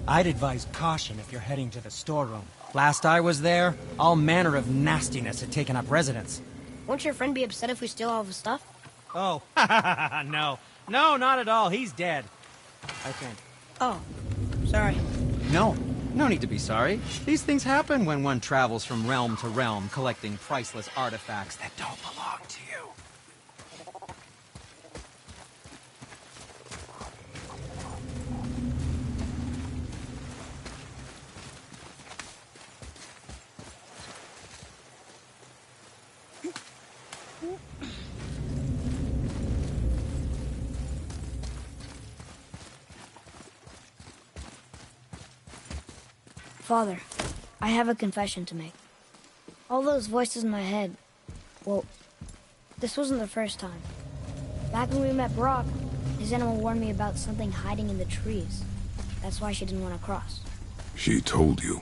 I'd advise caution if you're heading to the storeroom. Last I was there, all manner of nastiness had taken up residence. Won't your friend be upset if we steal all the stuff? Oh, no. No, not at all. He's dead. I think. Oh, sorry. No need to be sorry. These things happen when one travels from realm to realm, collecting priceless artifacts that don't belong to you. Father, I have a confession to make. All those voices in my head, well, this wasn't the first time. Back when we met Brock, his animal warned me about something hiding in the trees. That's why she didn't want to cross. She told you?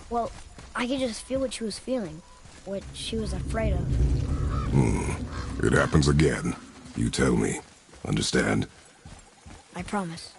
Well, I could just feel what she was feeling, what she was afraid of. It happens again. You tell me. Understand? I promise.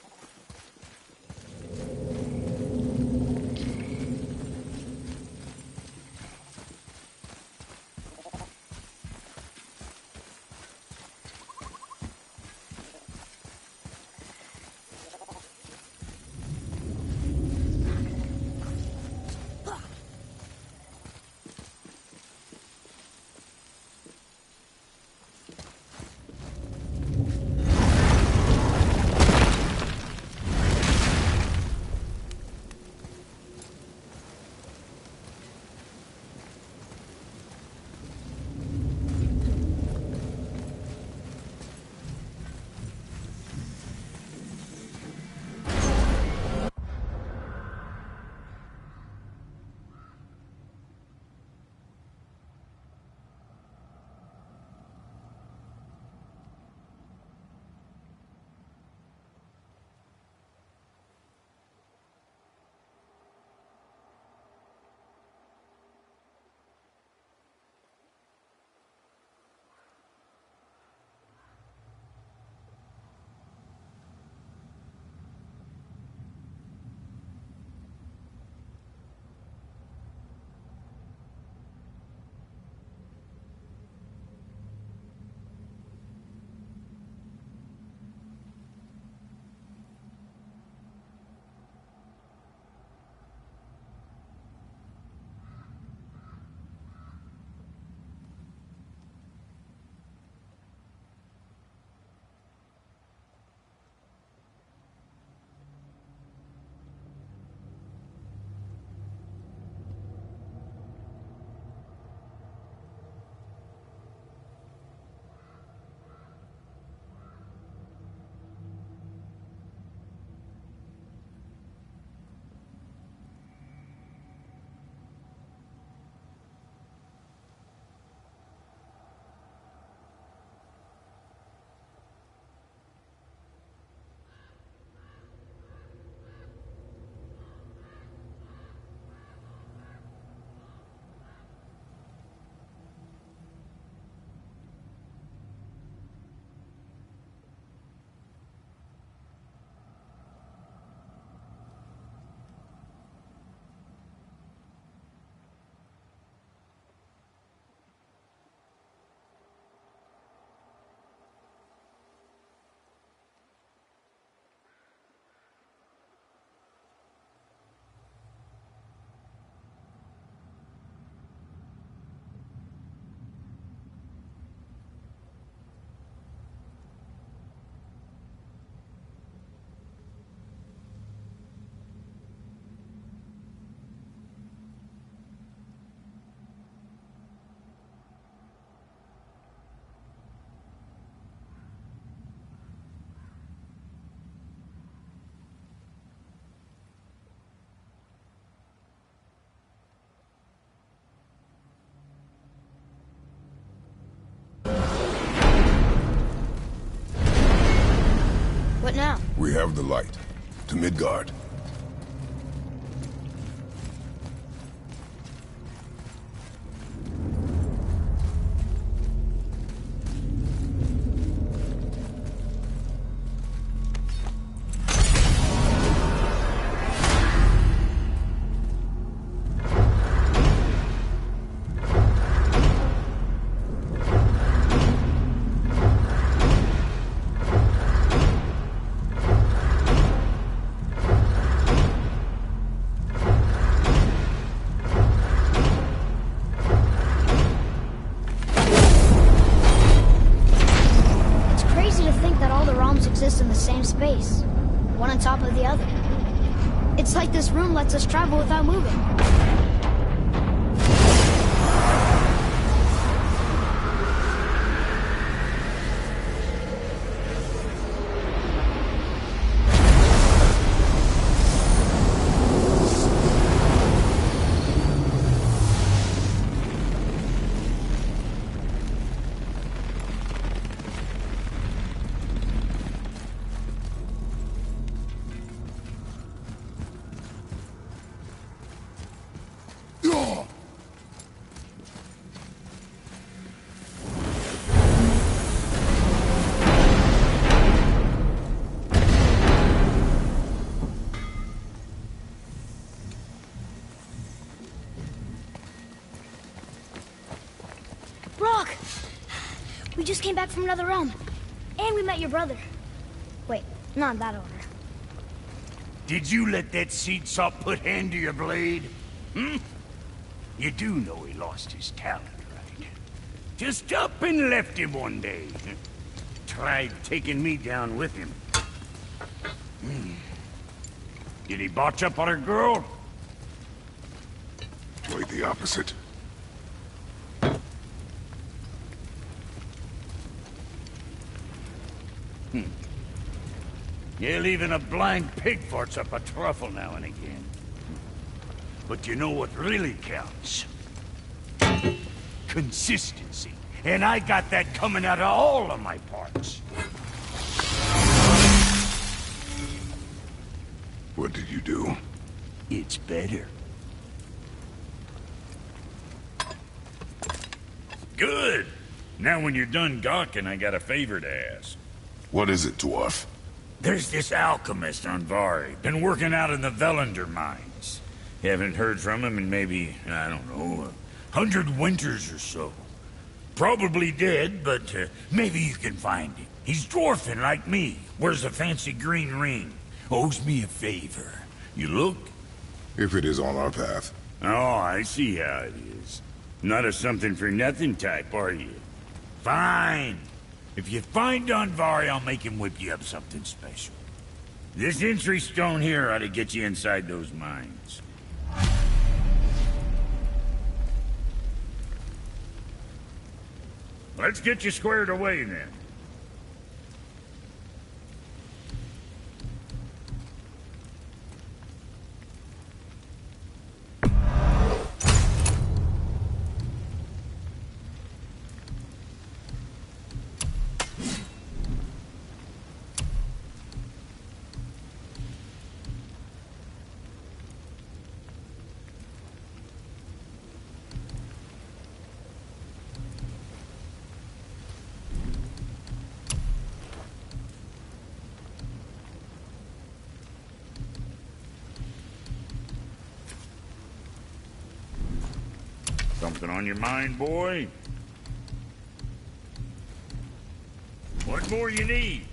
What now? We have the light. To Midgard. us in the same space, one on top of the other. It's like this room lets us travel without moving. Brok! We just came back from another realm. And we met your brother. Wait, not in that order. Did you let that seed sop put hand to your blade? Hmm? You do know he lost his talent, right? Just up and left him one day. Tried taking me down with him. Did he botch up on a girl? Quite the opposite. Yeah, even a blind pig farts up a truffle now and again. But you know what really counts? Consistency. And I got that coming out of all of my parts. What did you do? It's better. Good! Now when you're done gawking, I got a favor to ask. What is it, dwarf? There's this alchemist on Vari, been working out in the Velander mines. Haven't heard from him in maybe, I don't know, 100 winters or so. Probably dead, but maybe you can find him. He's dwarfing like me, wears a fancy green ring, owes me a favor. You look? If it is on our path. Oh, I see how it is. Not a something-for-nothing type, are you? Fine. If you find Andvari, I'll make him whip you up something special. This entry stone here ought to get you inside those mines. Let's get you squared away, then. Something on your mind, boy? What more you need?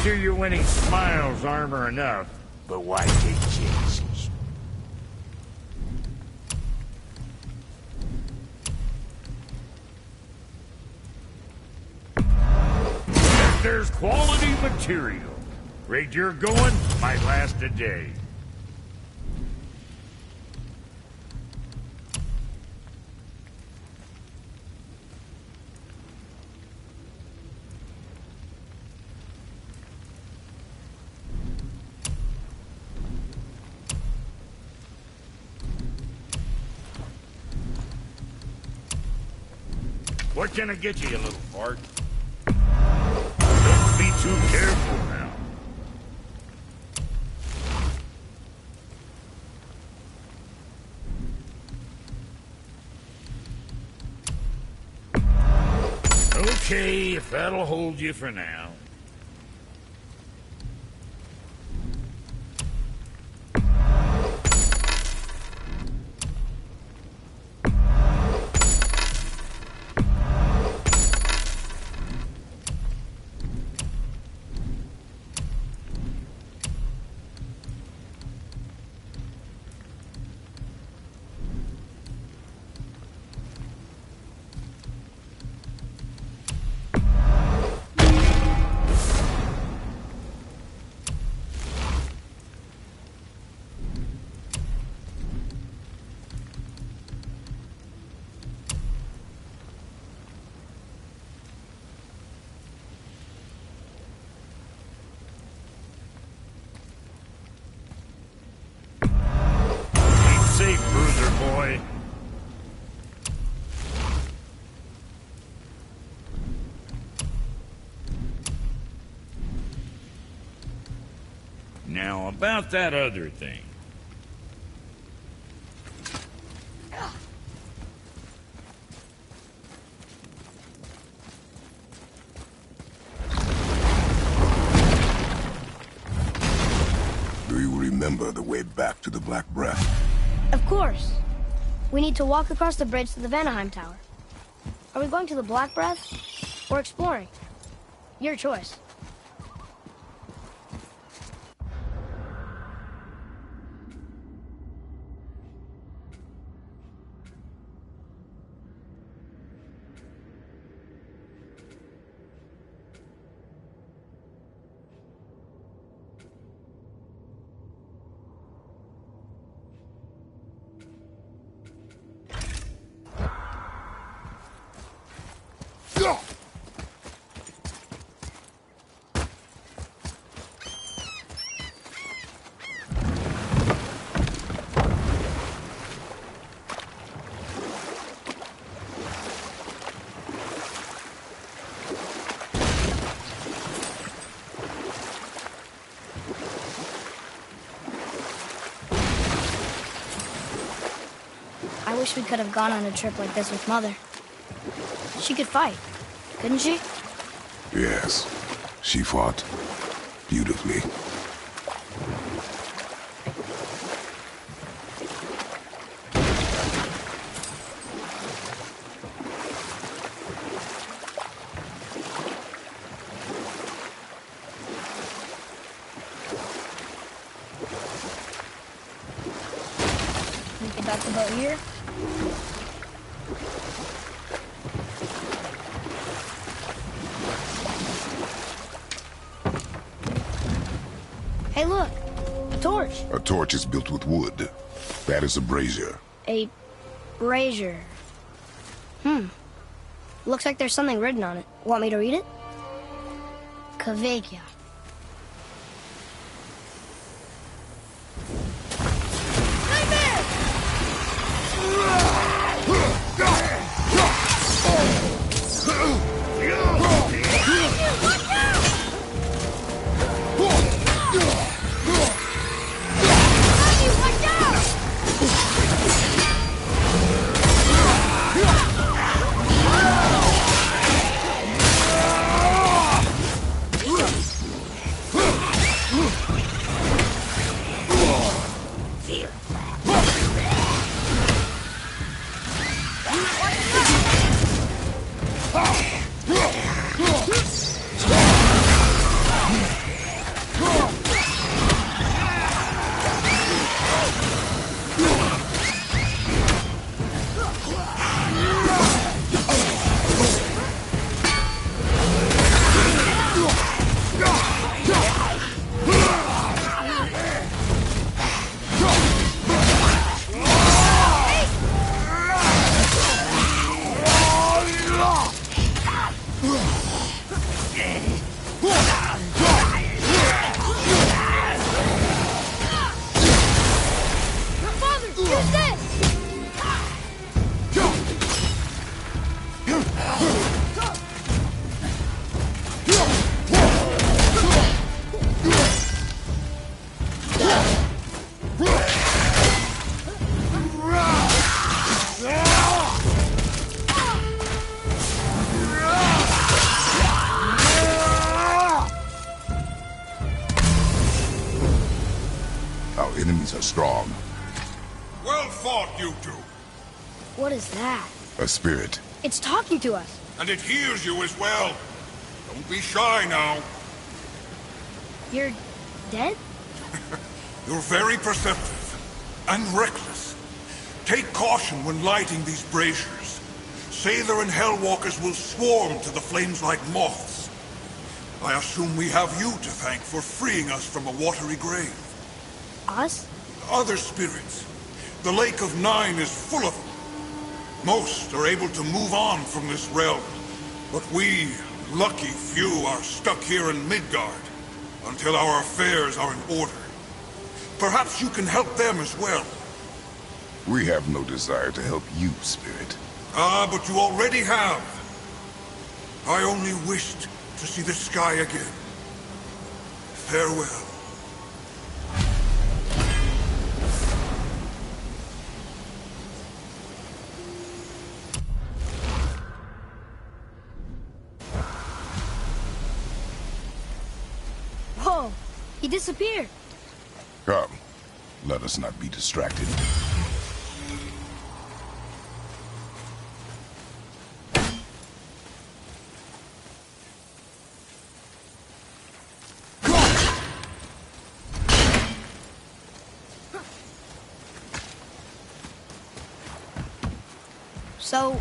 Sure you're winning smiles, armor enough, but why take chances? If there's quality material, rate you're going might last a day. What can I get you, you little fart? Don't be too careful now. Okay, if that'll hold you for now. Safe, bruiser boy. Now, about that other thing. Do you remember the way back to the Black Breath? Of course. We need to walk across the bridge to the Vanaheim Tower. Are we going to the Black Breath or exploring? Your choice. I wish we could have gone on a trip like this with Mother. She could fight, couldn't she? Yes. She fought beautifully. We could dock the boat here. Hey, look! A torch! A torch is built with wood. That is a brazier. A brazier. Looks like there's something written on it. Want me to read it? Kvekia. enemies are strong. Well fought, you two. What is that? A spirit. It's talking to us. And it hears you as well. Don't be shy now. You're dead? You're very perceptive and reckless. Take caution when lighting these braziers. Sailor and Hellwalkers will swarm to the flames like moths. I assume we have you to thank for freeing us from a watery grave. Us? Other spirits. The Lake of Nine is full of them. Most are able to move on from this realm, but we, lucky few, are stuck here in Midgard until our affairs are in order. Perhaps you can help them as well. We have no desire to help you, Spirit. Ah, but you already have. I only wished to see the sky again. Farewell. Whoa! He disappeared. Come, let us not be distracted. So,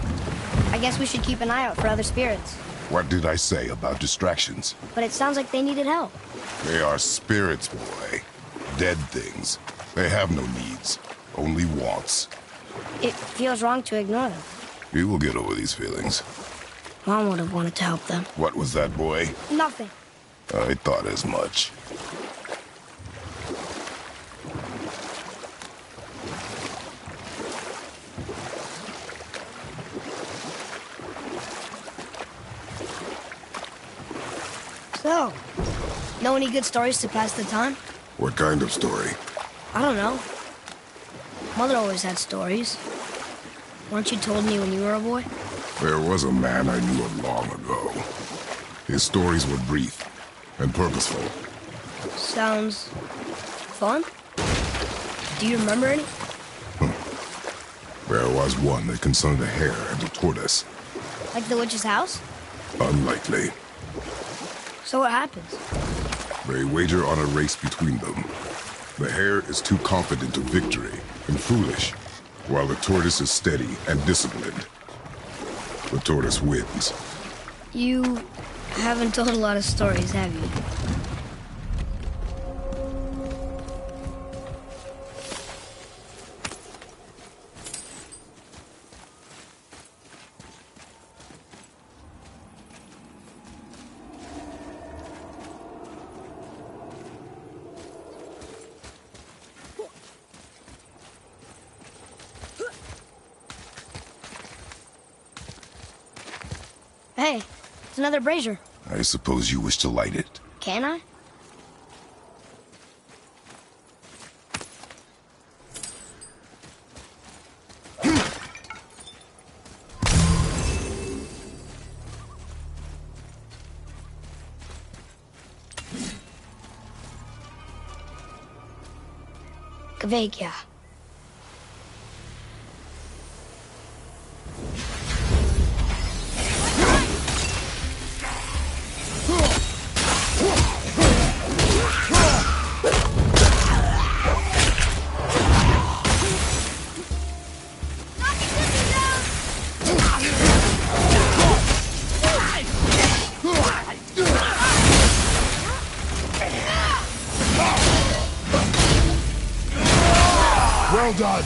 I guess we should keep an eye out for other spirits. What did I say about distractions? But it sounds like they needed help. They are spirits, boy. Dead things. They have no needs, only wants. It feels wrong to ignore them. You will get over these feelings. Mom would have wanted to help them. What was that, boy? Nothing. I thought as much. So, know any good stories to pass the time? What kind of story? I don't know. Mother always had stories. Weren't you told me when you were a boy? There was a man I knew of long ago. His stories were brief and purposeful. Sounds fun. Do you remember any? There was one that concerned a hare and a tortoise. Like the witch's house? Unlikely. So what happens? They wager on a race between them. The hare is too confident of victory and foolish, while the tortoise is steady and disciplined. The tortoise wins. You haven't told a lot of stories, have you? Hey, it's another brazier. I suppose you wish to light it. Can I? Kveikja. Well done!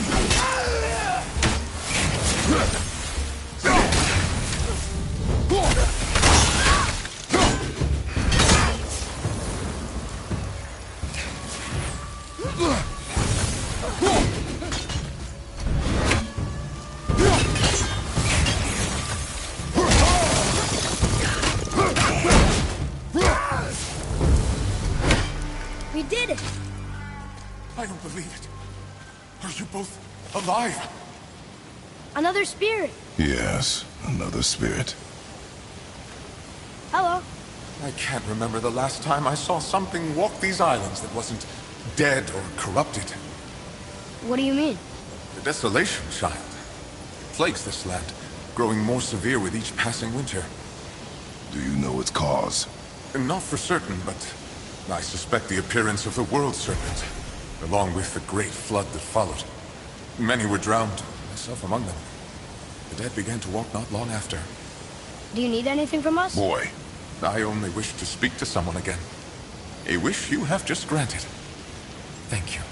We did it! I don't believe it. Are you both alive? Another spirit! Yes, another spirit. Hello. I can't remember the last time I saw something walk these islands that wasn't dead or corrupted. What do you mean? The desolation, child. Plagues this land, growing more severe with each passing winter. Do you know its cause? Not for certain, but I suspect the appearance of the World Serpent, along with the great flood that followed. Many were drowned, myself among them. The dead began to walk not long after. Do you need anything from us? Boy, I only wish to speak to someone again. A wish you have just granted. Thank you.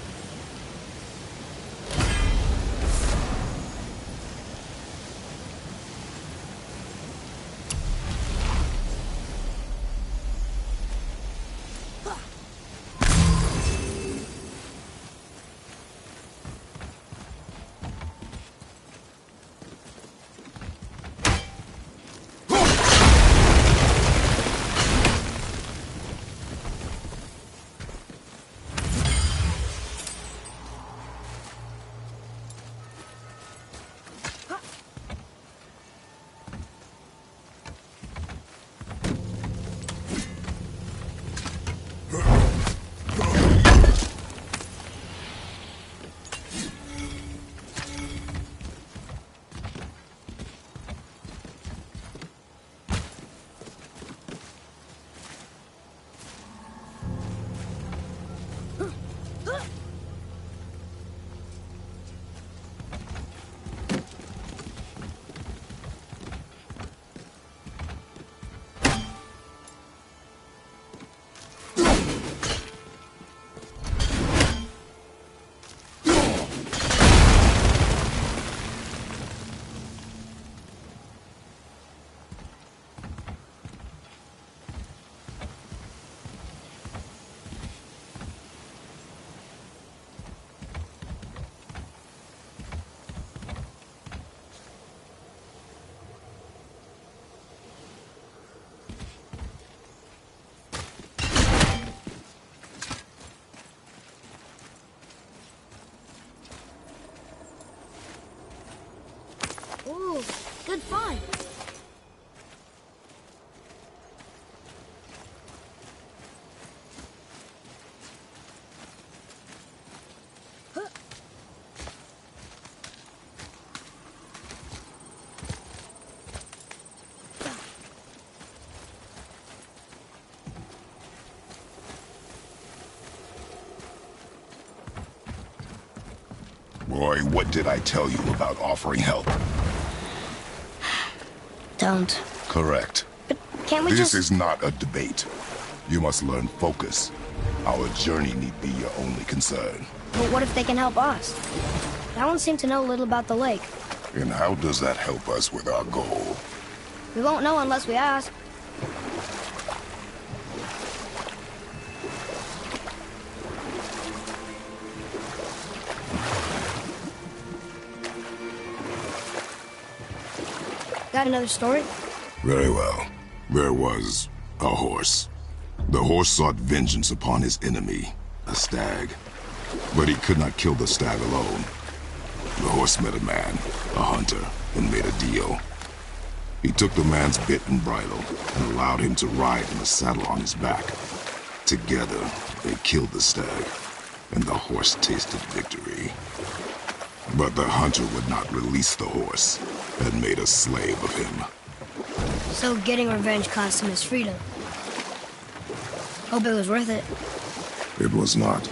Ooh, good find. Boy, what did I tell you about offering help? Don't. Correct. But can't we This just... is not a debate. You must learn focus. Our journey need be your only concern. But what if they can help us? That one seemed to know little about the lake. And how does that help us with our goal? We won't know unless we ask. Got another story? Very well. There was a horse. The horse sought vengeance upon his enemy, a stag. But he could not kill the stag alone. The horse met a man, a hunter, and made a deal. He took the man's bit and bridle and allowed him to ride in a saddle on his back. Together, they killed the stag, and the horse tasted victory. But the hunter would not release the horse and made a slave of him. So getting revenge cost him his freedom. Hope it was worth it. It was not.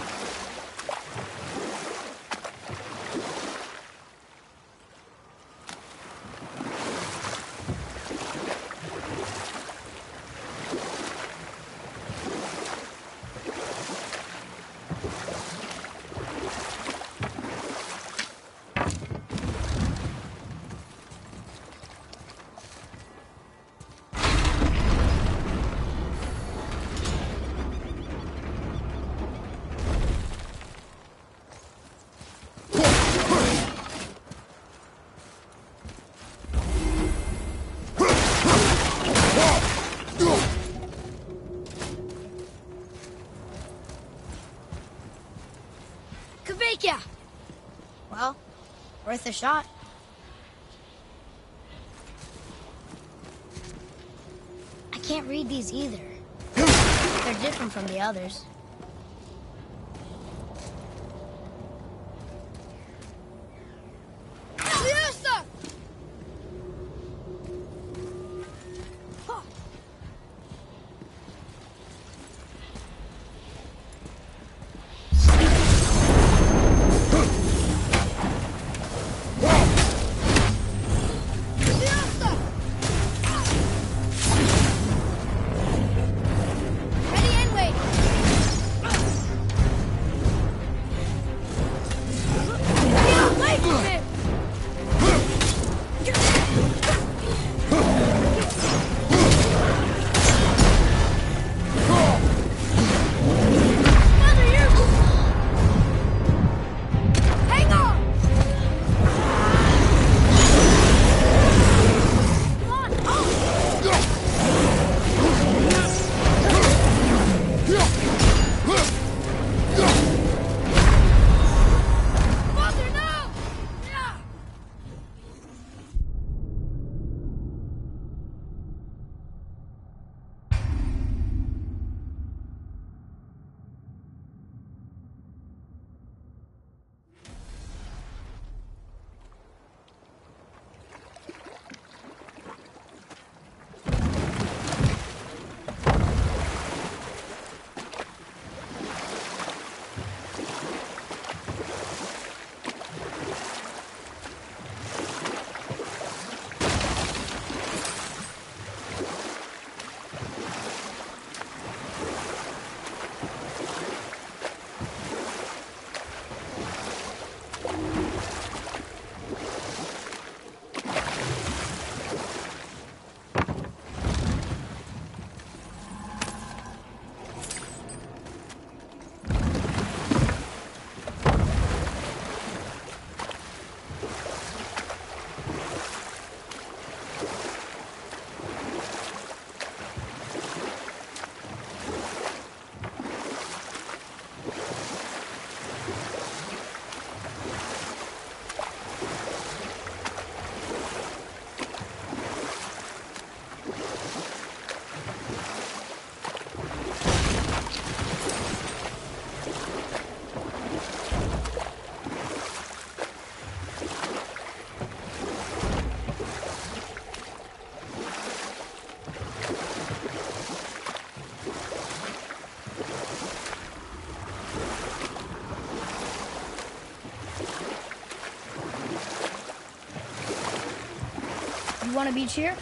Kavika! Well, worth a shot. I can't read these either. They're different from the others. want to beach here?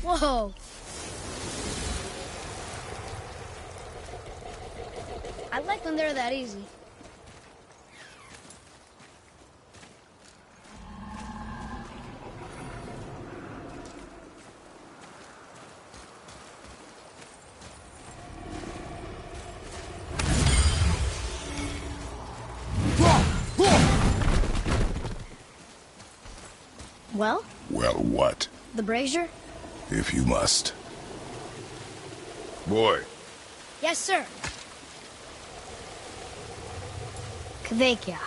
Whoa! I like when they're that easy. Well? Well, what? The brazier? If you must. Boy. Yes, sir. Kvekia.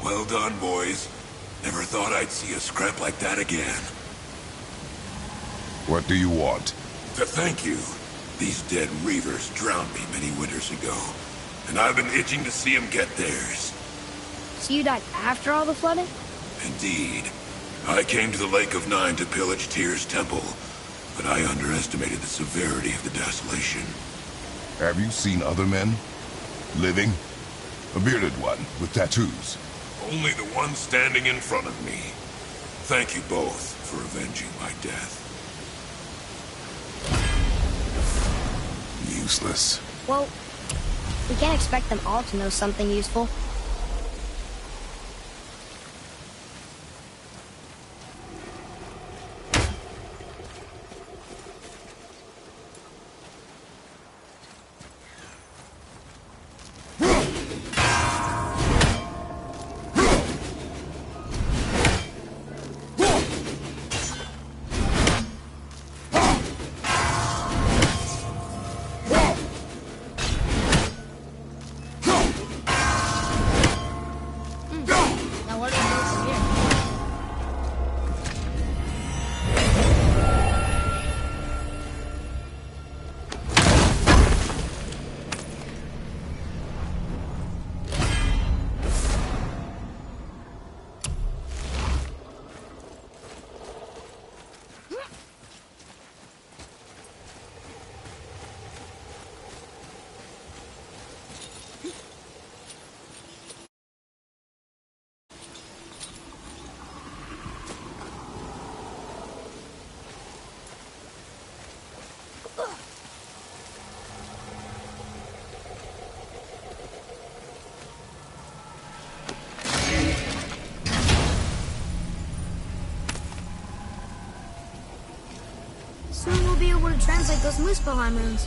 Well done, boys. Never thought I'd see a scrap like that again. What do you want? To thank you. These dead Reavers drowned me many winters ago, and I've been itching to see them get theirs. So you died after all the flooding? Indeed. I came to the Lake of Nine to pillage Tyr's temple, but I underestimated the severity of the desolation. Have you seen other men? Living? A bearded one with tattoos. Only the one standing in front of me. Thank you both for avenging my death. Useless. Well, we can't expect them all to know something useful. Now where do we go from here? Soon we'll be able to translate those Muspelheim runes.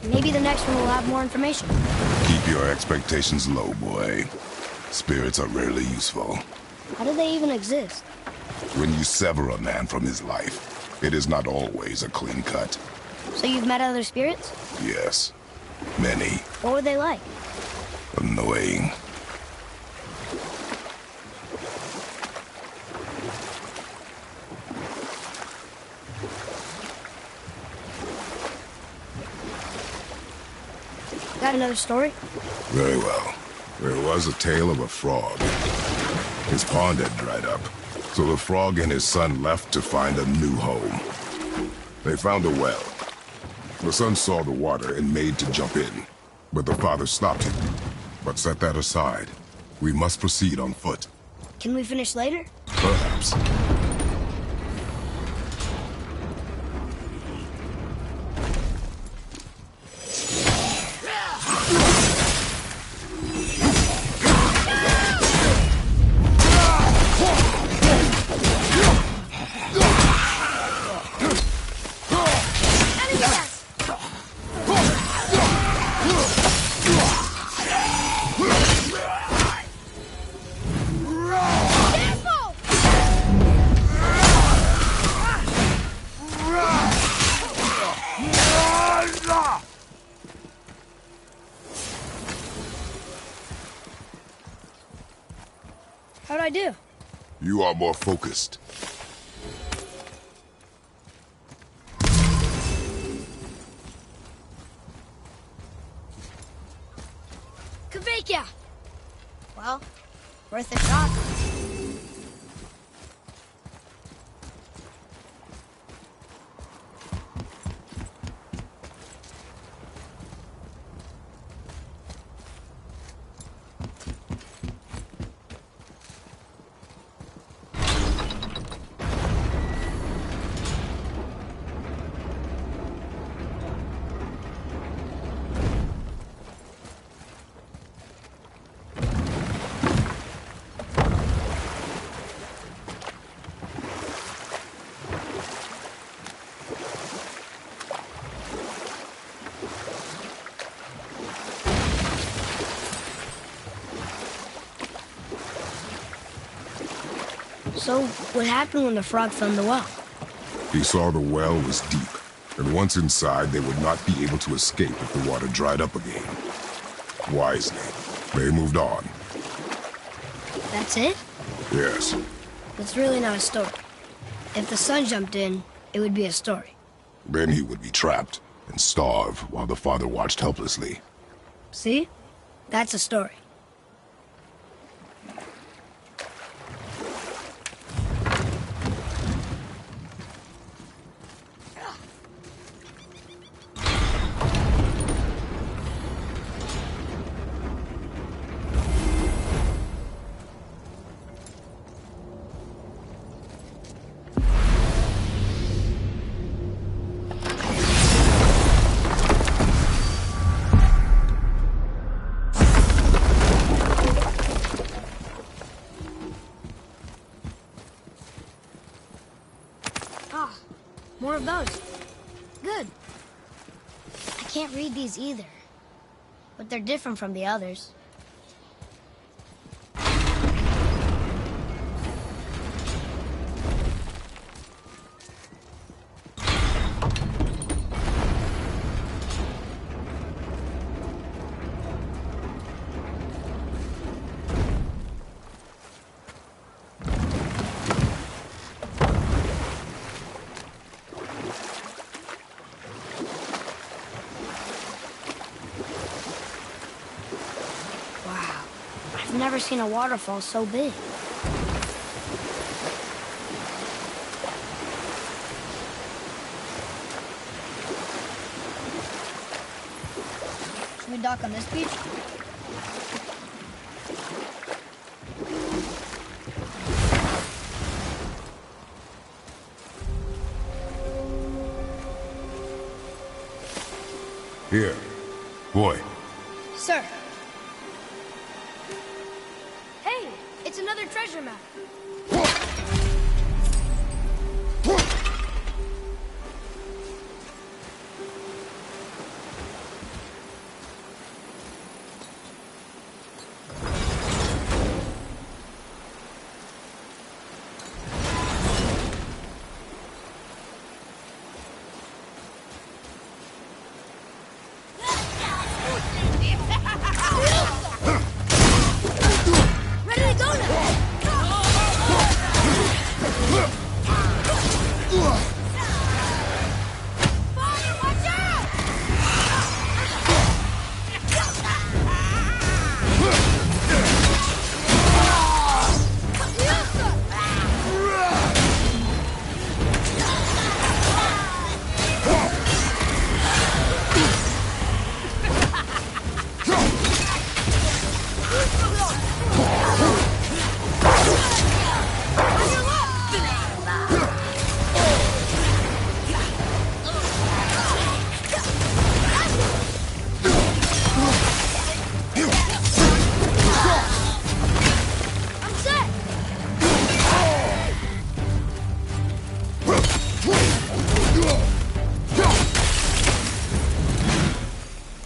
Maybe the next one will have more information. Keep your expectations low, boy. Spirits are rarely useful. How do they even exist? When you sever a man from his life, it is not always a clean cut. So you've met other spirits? Yes, many. What were they like? Annoying. Got another story? Very well. There was a tale of a frog. His pond had dried up, so the frog and his son left to find a new home. They found a well. The son saw the water and made to jump in, but the father stopped him. But set that aside. We must proceed on foot. Can we finish later? Perhaps. How'd I do? You are more focused. Kveikja! Well, worth a shot. So, what happened when the frog found the well? He saw the well was deep, and once inside, they would not be able to escape if the water dried up again. Wisely, they moved on. That's it? Yes. It's really not a story. If the son jumped in, it would be a story. Then he would be trapped and starve while the father watched helplessly. See? That's a story. More of those. Good. I can't read these either, but they're different from the others. I've never seen a waterfall so big. Should we dock on this beach? Here. Boy. Sir. Hey, it's another treasure map.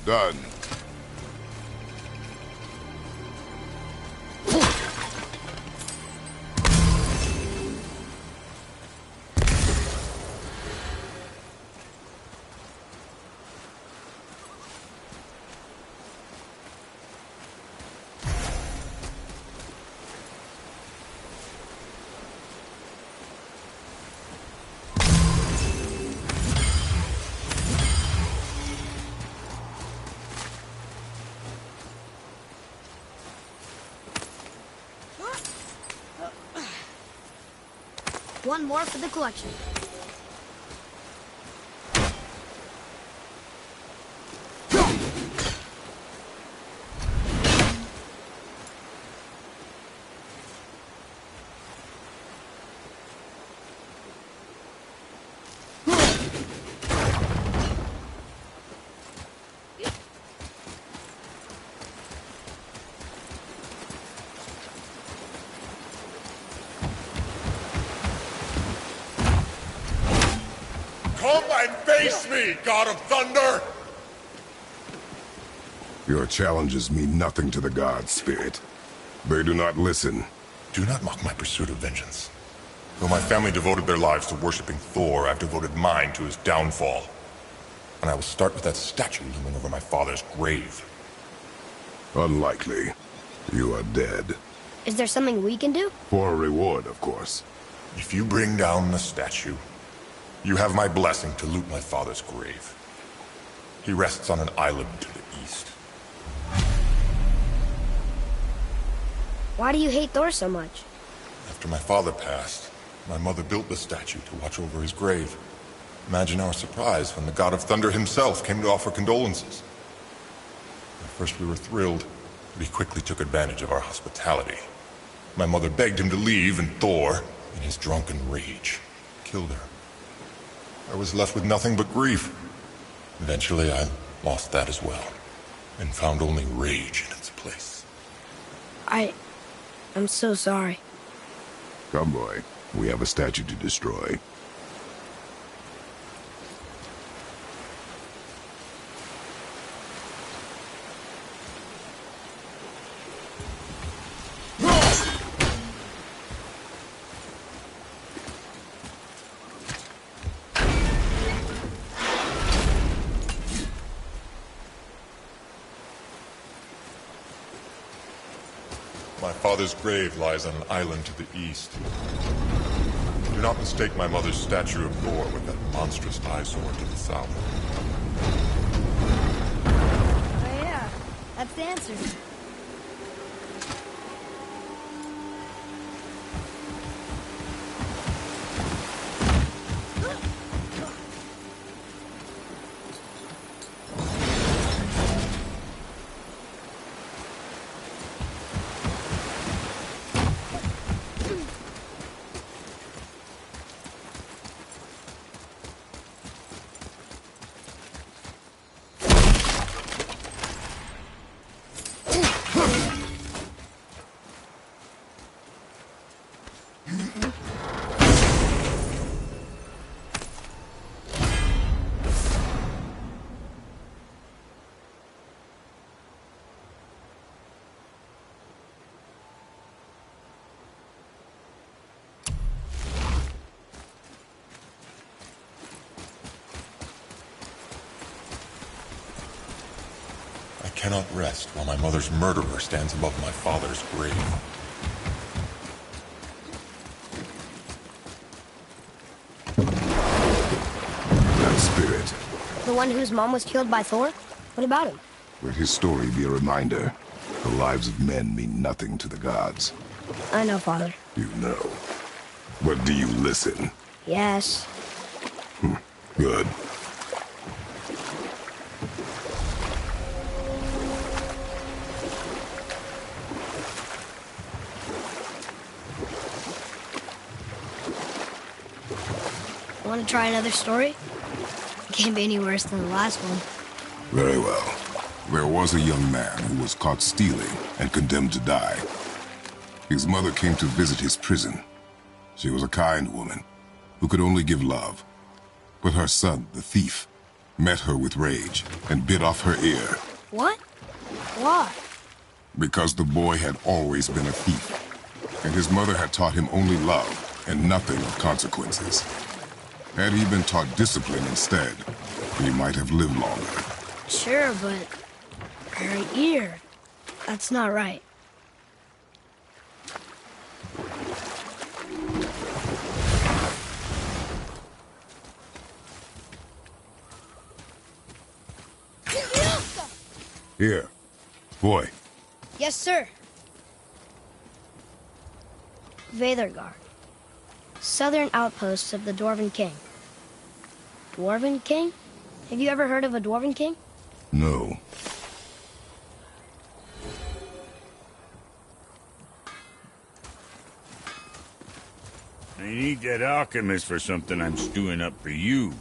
Done. One more for the collection. Come and face me, God of Thunder! Your challenges mean nothing to the gods, Spirit. They do not listen. Do not mock my pursuit of vengeance. Though my family devoted their lives to worshipping Thor, I've devoted mine to his downfall. And I will start with that statue looming over my father's grave. Unlikely. You are dead. Is there something we can do? For a reward, of course. If you bring down the statue, you have my blessing to loot my father's grave. He rests on an island to the east. Why do you hate Thor so much? After my father passed, my mother built the statue to watch over his grave. Imagine our surprise when the God of Thunder himself came to offer condolences. At first we were thrilled, but he quickly took advantage of our hospitality. My mother begged him to leave, and Thor, in his drunken rage, killed her. I was left with nothing but grief. Eventually, I lost that as well, and found only rage in its place. I'm so sorry. Come, boy. We have a statue to destroy. My father's grave lies on an island to the east. Do not mistake my mother's statue of Thor with that monstrous eyesore to the south. Oh yeah, that's the answer. I cannot rest while my mother's murderer stands above my father's grave. That spirit. The one whose mom was killed by Thor? What about him? Let his story be a reminder. The lives of men mean nothing to the gods. I know, Father. You know. But do you listen? Yes. Good. Want to try another story? It can't be any worse than the last one. Very well. There was a young man who was caught stealing and condemned to die. His mother came to visit his prison. She was a kind woman who could only give love. But her son, the thief, met her with rage and bit off her ear. What? Why? Because the boy had always been a thief, and his mother had taught him only love and nothing of consequences. Had he been taught discipline instead, he might have lived longer. Sure, but her ear, that's not right. Here, boy. Yes, sir. Veathergard. Southern outposts of the Dwarven King. Dwarven King? Have you ever heard of a Dwarven King? No. I need that alchemist for something I'm stewing up for you.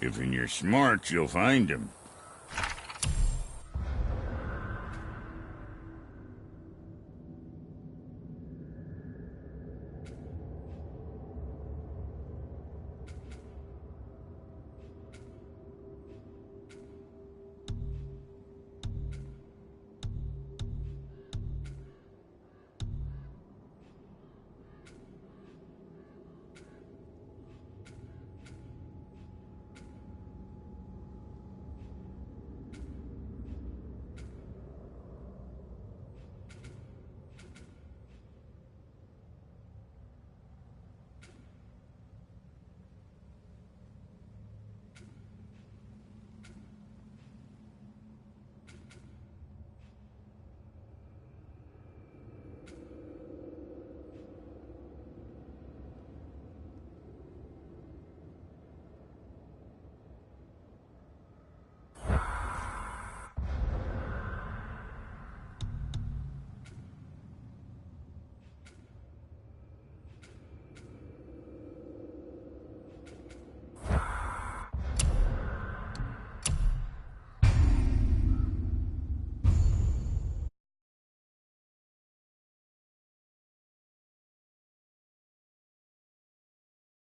If you're smart, you'll find him.